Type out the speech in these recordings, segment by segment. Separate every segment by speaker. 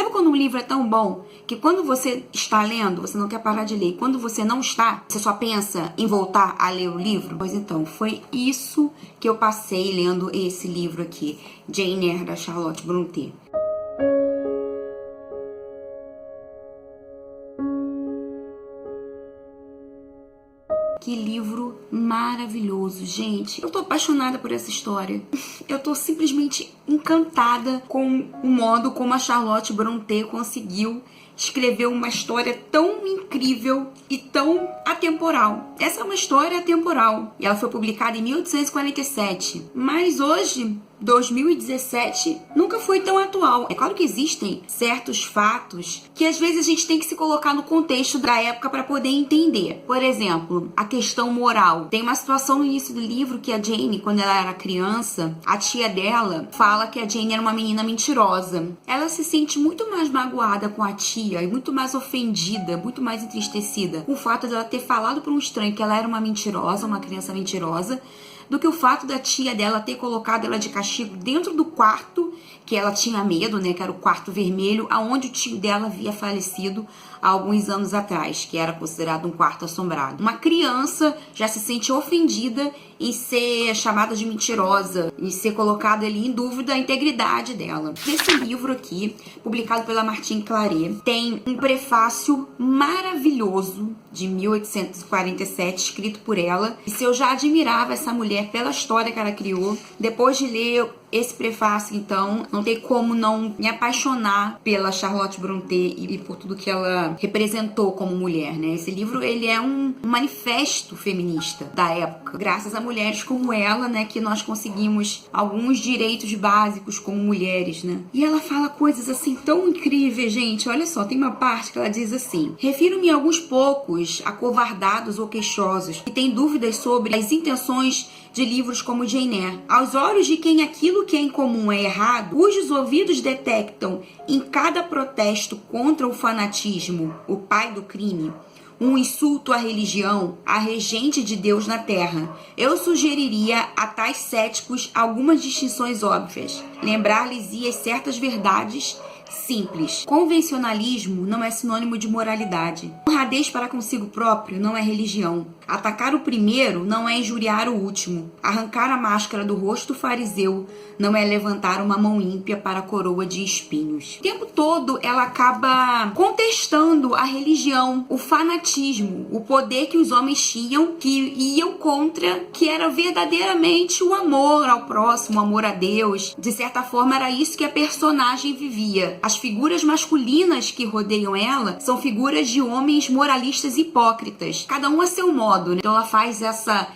Speaker 1: Sabe quando um livro é tão bom que quando você está lendo, você não quer parar de ler? E quando você não está, você só pensa em voltar a ler o livro? Pois então, foi isso que eu passei lendo esse livro aqui, Jane Eyre, da Charlotte Brontë. Que livro maravilhoso, gente. Eu tô apaixonada por essa história. Eu tô simplesmente encantada com o modo como a Charlotte Brontë conseguiu escrever uma história tão incrível e tão atemporal. Essa é uma história atemporal e ela foi publicada em 1847. Mas hoje, 2017, nunca foi tão atual. É claro que existem certos fatos que às vezes a gente tem que se colocar no contexto da época para poder entender. Por exemplo, a questão moral. Tem uma situação no início do livro que a Jane, quando ela era criança, a tia dela fala que a Jane era uma menina mentirosa. Ela se sente muito mais magoada com a tia e muito mais ofendida, muito mais entristecida com o fato de ela ter falado para um estranho que ela era uma mentirosa, uma criança mentirosa, do que o fato da tia dela ter colocado ela de castigo dentro do quarto que ela tinha medo, né, que era o quarto vermelho, aonde o tio dela havia falecido há alguns anos atrás, que era considerado um quarto assombrado. Uma criança já se sente ofendida em ser chamada de mentirosa, em ser colocada ali em dúvida a integridade dela. Esse livro aqui, publicado pela Martine Claret, tem um prefácio maravilhoso de 1847, escrito por ela. E se eu já admirava essa mulher pela história que ela criou, depois de ler esse prefácio, então, não tem como não me apaixonar pela Charlotte Brontë e por tudo que ela representou como mulher, né? Esse livro, ele é um manifesto feminista da época, graças a mulheres como ela, né, que nós conseguimos alguns direitos básicos como mulheres, né? E ela fala coisas assim tão incríveis, gente. Olha só, tem uma parte que ela diz assim: refiro-me a alguns poucos acovardados ou queixosos que têm dúvidas sobre as intenções de livros como Jane Eyre. Aos olhos de quem aquilo que é incomum é errado, cujos ouvidos detectam em cada protesto contra o fanatismo, o pai do crime, um insulto à religião, à regente de Deus na terra, eu sugeriria a tais céticos algumas distinções óbvias. Lembrar-lhes certas verdades simples. Convencionalismo não é sinônimo de moralidade. Honradez para consigo próprio não é religião. Atacar o primeiro não é injuriar o último. Arrancar a máscara do rosto fariseu não é levantar uma mão ímpia para a coroa de espinhos. O tempo todo ela acaba contestando a religião, o fanatismo, o poder que os homens tinham, que iam contra, que era verdadeiramente o amor ao próximo, o amor a Deus. De certa forma, era isso que a personagem vivia. As figuras masculinas que rodeiam ela são figuras de homens moralistas hipócritas, cada um a seu modo, né? Então ela faz essa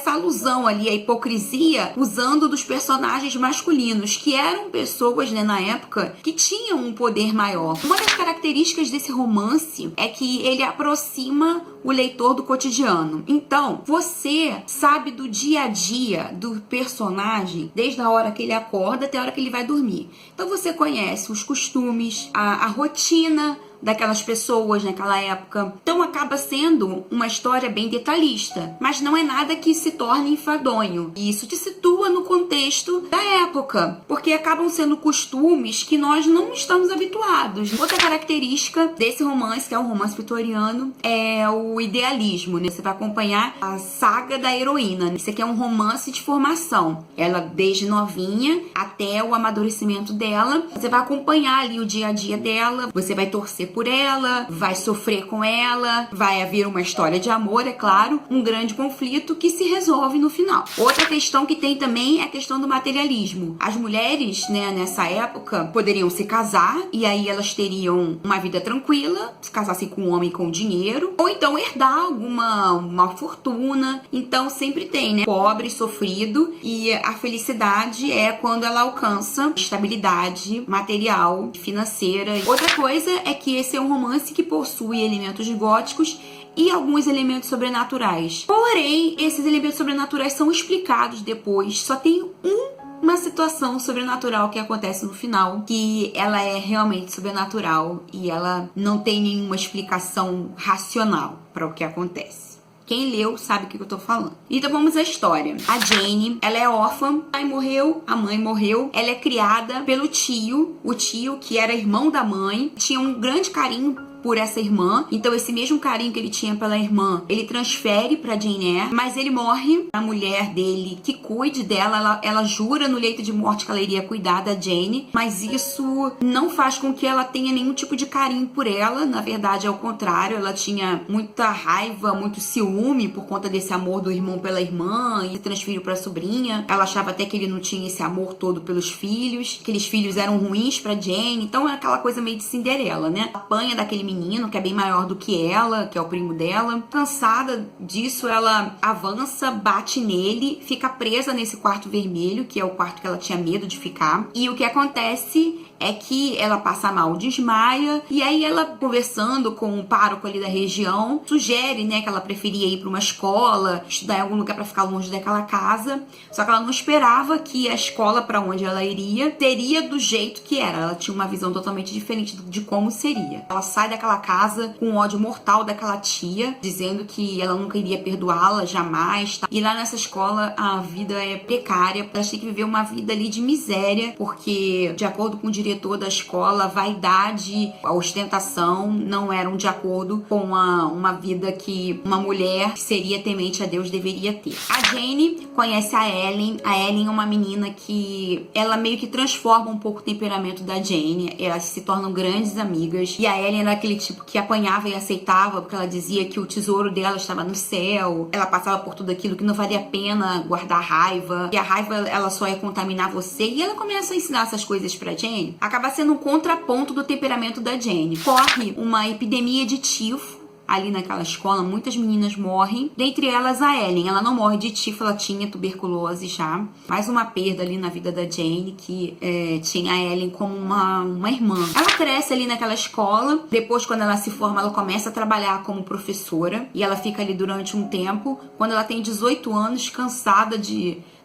Speaker 1: alusão ali à hipocrisia usando dos personagens masculinos, que eram pessoas, né, na época, que tinham um poder maior. Uma das características desse romance é que ele aproxima o leitor do cotidiano. Então, você sabe do dia a dia do personagem, desde a hora que ele acorda até a hora que ele vai dormir. Então você conhece os costumes, a rotina daquelas pessoas naquela época. Então acaba sendo uma história bem detalhista, mas não é nada que se torne enfadonho. E isso te situa no contexto da época, porque acabam sendo costumes que nós não estamos habituados. Outra característica desse romance, que é um romance vitoriano, é o idealismo, né? Você vai acompanhar a saga da heroína. Isso aqui é um romance de formação. Ela, desde novinha até o amadurecimento dela, você vai acompanhar ali o dia a dia dela, você vai torcer por ela, vai sofrer com ela, vai haver uma história de amor, é claro, um grande conflito que se resolve no final. Outra questão que tem também é a questão do materialismo. As mulheres, né, nessa época, poderiam se casar e aí elas teriam uma vida tranquila, se casassem com um homem com dinheiro, ou então herdar uma fortuna. Então sempre tem, né, pobre, sofrido, e a felicidade é quando ela alcança estabilidade material, financeira. Outra coisa é que esse é um romance que possui elementos góticos e alguns elementos sobrenaturais. Porém, esses elementos sobrenaturais são explicados depois. Só tem uma situação sobrenatural que acontece no final, que ela é realmente sobrenatural e ela não tem nenhuma explicação racional para o que acontece. Quem leu sabe o que eu tô falando. Então vamos à história. A Jane, ela é órfã, o pai morreu, a mãe morreu, ela é criada pelo tio, o tio que era irmão da mãe, tinha um grande carinho por essa irmã. Então esse mesmo carinho que ele tinha pela irmã, ele transfere pra Jane Eyre, mas ele morre. A mulher dele que cuide dela, ela jura no leito de morte que ela iria cuidar da Jane, mas isso não faz com que ela tenha nenhum tipo de carinho por ela. Na verdade, ao contrário, ela tinha muita raiva, muito ciúme por conta desse amor do irmão pela irmã e se transferiu pra sobrinha. Ela achava até que ele não tinha esse amor todo pelos filhos, que aqueles filhos eram ruins pra Jane. Então é aquela coisa meio de Cinderela, né? Apanha daquele menino que é bem maior do que ela, que é o primo dela. Cansada disso, ela avança, bate nele, fica presa nesse quarto vermelho, que é o quarto que ela tinha medo de ficar. E o que acontece é que ela passa mal, desmaia, e aí ela, conversando com o pároco ali da região, sugere, né, que ela preferia ir para uma escola, estudar em algum lugar para ficar longe daquela casa. Só que ela não esperava que a escola para onde ela iria seria do jeito que era. Ela tinha uma visão totalmente diferente de como seria. Ela sai daquela casa com um ódio mortal daquela tia, dizendo que ela nunca iria perdoá-la, jamais, tá? E lá nessa escola a vida é precária, ela tem que viver uma vida ali de miséria, porque, de acordo com o diretor da escola, a vaidade, a ostentação não eram de acordo com uma vida que uma mulher que seria temente a Deus deveria ter. A Jane conhece a Ellen. A Ellen é uma menina que ela meio que transforma um pouco o temperamento da Jane. Elas se tornam grandes amigas. E a Ellen era aquele tipo que apanhava e aceitava, porque ela dizia que o tesouro dela estava no céu. Ela passava por tudo aquilo que não valia a pena guardar raiva. E a raiva, ela só ia contaminar você. E ela começa a ensinar essas coisas pra Jane. Acaba sendo um contraponto do temperamento da Jane. Corre uma epidemia de tifo ali naquela escola, muitas meninas morrem, dentre elas a Ellen. Ela não morre de tifo, ela tinha tuberculose já. Mais uma perda ali na vida da Jane, que tinha a Ellen como uma irmã. Ela cresce ali naquela escola, depois quando ela se forma, ela começa a trabalhar como professora, e ela fica ali durante um tempo. Quando ela tem 18 anos, cansada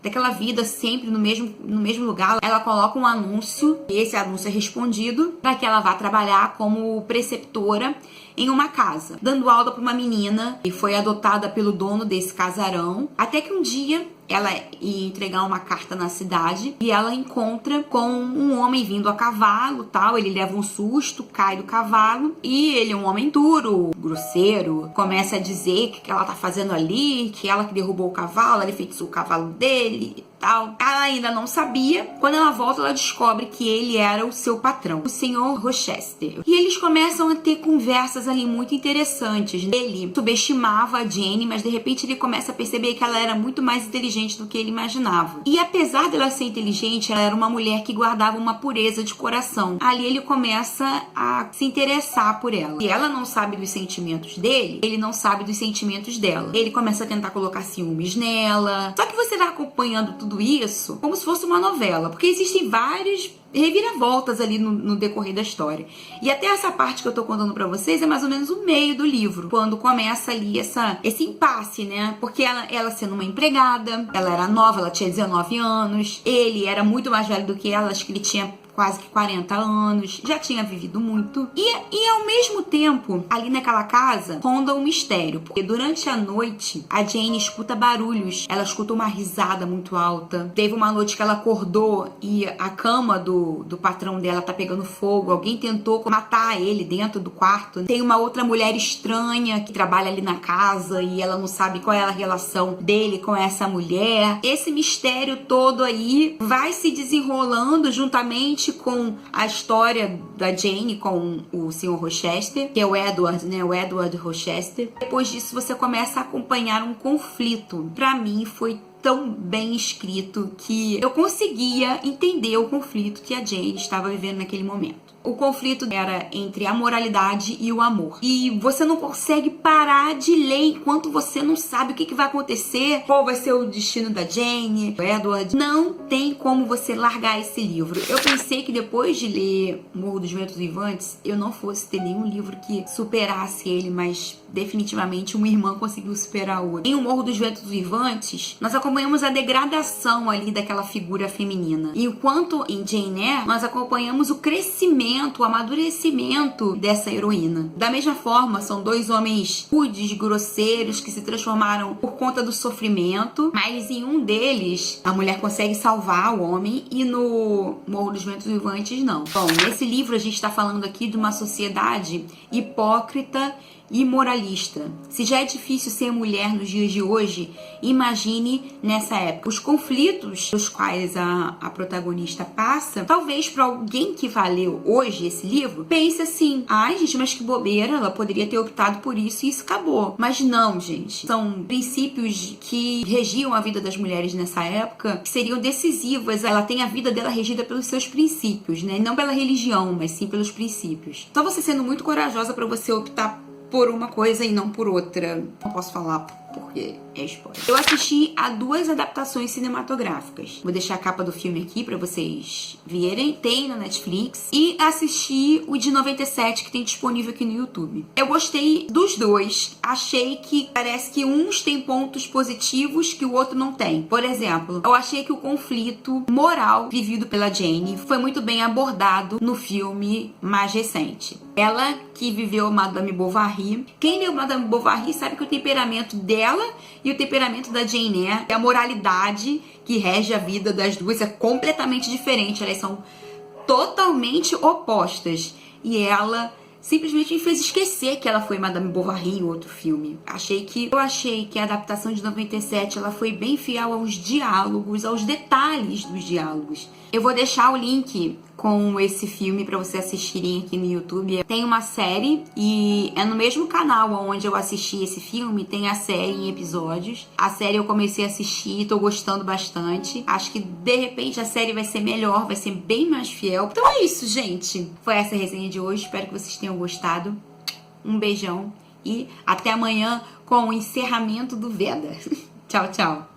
Speaker 1: daquela vida sempre no mesmo lugar, ela coloca um anúncio, e esse anúncio é respondido para que ela vá trabalhar como preceptora em uma casa, dando aula para uma menina que foi adotada pelo dono desse casarão, até que um dia ela ia entregar uma carta na cidade e ela encontra com um homem vindo a cavalo, tal. Ele leva um susto, cai do cavalo e ele é um homem duro, grosseiro, começa a dizer que ela tá fazendo ali, que ela que derrubou o cavalo, ela enfeitiçou o cavalo dele e tal. Ela ainda não sabia. Quando ela volta, ela descobre que ele era o seu patrão, o senhor Rochester. E eles começam a ter conversas ali muito interessantes. Ele subestimava a Jane, mas de repente ele começa a perceber que ela era muito mais inteligente do que ele imaginava. E apesar dela ser inteligente, ela era uma mulher que guardava uma pureza de coração. Ali ele começa a se interessar por ela. E ela não sabe dos sentimentos dele, ele não sabe dos sentimentos dela. Ele começa a tentar colocar ciúmes nela. Só que você vai acompanhando tudo isso como se fosse uma novela, porque existem vários reviravoltas ali no decorrer da história. E até essa parte que eu tô contando pra vocês é mais ou menos o meio do livro, quando começa ali esse impasse, né? Porque ela sendo uma empregada, ela era nova, ela tinha 19 anos, ele era muito mais velho do que ela, acho que ele tinha quase que 40 anos, já tinha vivido muito. E ao mesmo tempo, ali naquela casa, ronda um mistério, porque durante a noite, a Jane escuta barulhos, ela escuta uma risada muito alta. Teve uma noite que ela acordou e a cama do patrão dela tá pegando fogo, alguém tentou matar ele dentro do quarto. Tem uma outra mulher estranha que trabalha ali na casa e ela não sabe qual é a relação dele com essa mulher. Esse mistério todo aí vai se desenrolando juntamente com a história da Jane com o Sr. Rochester, que é o Edward, né? O Edward Rochester. Depois disso, você começa a acompanhar um conflito. Pra mim, foi tão bem escrito que eu conseguia entender o conflito que a Jane estava vivendo naquele momento. O conflito era entre a moralidade e o amor. E você não consegue parar de ler enquanto você não sabe o que vai acontecer, qual vai ser o destino da Jane, do Edward. Não tem como você largar esse livro. Eu pensei que depois de ler Morro dos Ventos Vivantes, eu não fosse ter nenhum livro que superasse ele, mas definitivamente uma irmã conseguiu superar o outro. Em O Morro dos Ventos Vivantes, nós acompanhamos a degradação ali daquela figura feminina. Enquanto em Jane Eyre, nós acompanhamos o crescimento crescimento, o amadurecimento dessa heroína. Da mesma forma, são dois homens rudes, grosseiros, que se transformaram por conta do sofrimento, mas em um deles, a mulher consegue salvar o homem e no Morro dos Ventos Vivantes, não. Bom, nesse livro a gente está falando aqui de uma sociedade hipócrita e moralista. Se já é difícil ser mulher nos dias de hoje, imagine nessa época. Os conflitos dos quais a protagonista passa, talvez para alguém que valeu hoje esse livro, pense assim: ai gente, mas que bobeira, ela poderia ter optado por isso e isso acabou. Mas não, gente. São princípios que regiam a vida das mulheres nessa época, que seriam decisivas. Ela tem a vida dela regida pelos seus princípios, né? Não pela religião, mas sim pelos princípios. Só você sendo muito corajosa para você optar por uma coisa e não por outra. Não posso falar porque é spoiler. Eu assisti a 2 adaptações cinematográficas. Vou deixar a capa do filme aqui pra vocês verem. Tem na Netflix. E assisti o de 97 que tem disponível aqui no YouTube. Eu gostei dos dois. Achei que parece que uns têm pontos positivos que o outro não tem. Por exemplo, eu achei que o conflito moral vivido pela Jane foi muito bem abordado no filme mais recente. Ela que viveu Madame Bovary. Quem leu Madame Bovary sabe que o temperamento dela e o temperamento da Jane Eyre, a moralidade que rege a vida das duas é completamente diferente. Elas são totalmente opostas. E ela simplesmente me fez esquecer que ela foi Madame Bovary em outro filme. Eu achei que a adaptação de 97 ela foi bem fiel aos diálogos, aos detalhes dos diálogos. Eu vou deixar o link com esse filme para vocês assistirem aqui no YouTube. Tem uma série e é no mesmo canal onde eu assisti esse filme, tem a série em episódios. A série eu comecei a assistir, tô gostando bastante. Acho que de repente a série vai ser melhor, vai ser bem mais fiel. Então é isso, gente. Foi essa a resenha de hoje, espero que vocês tenham gostado. Um beijão e até amanhã com o encerramento do Veda. Tchau, tchau.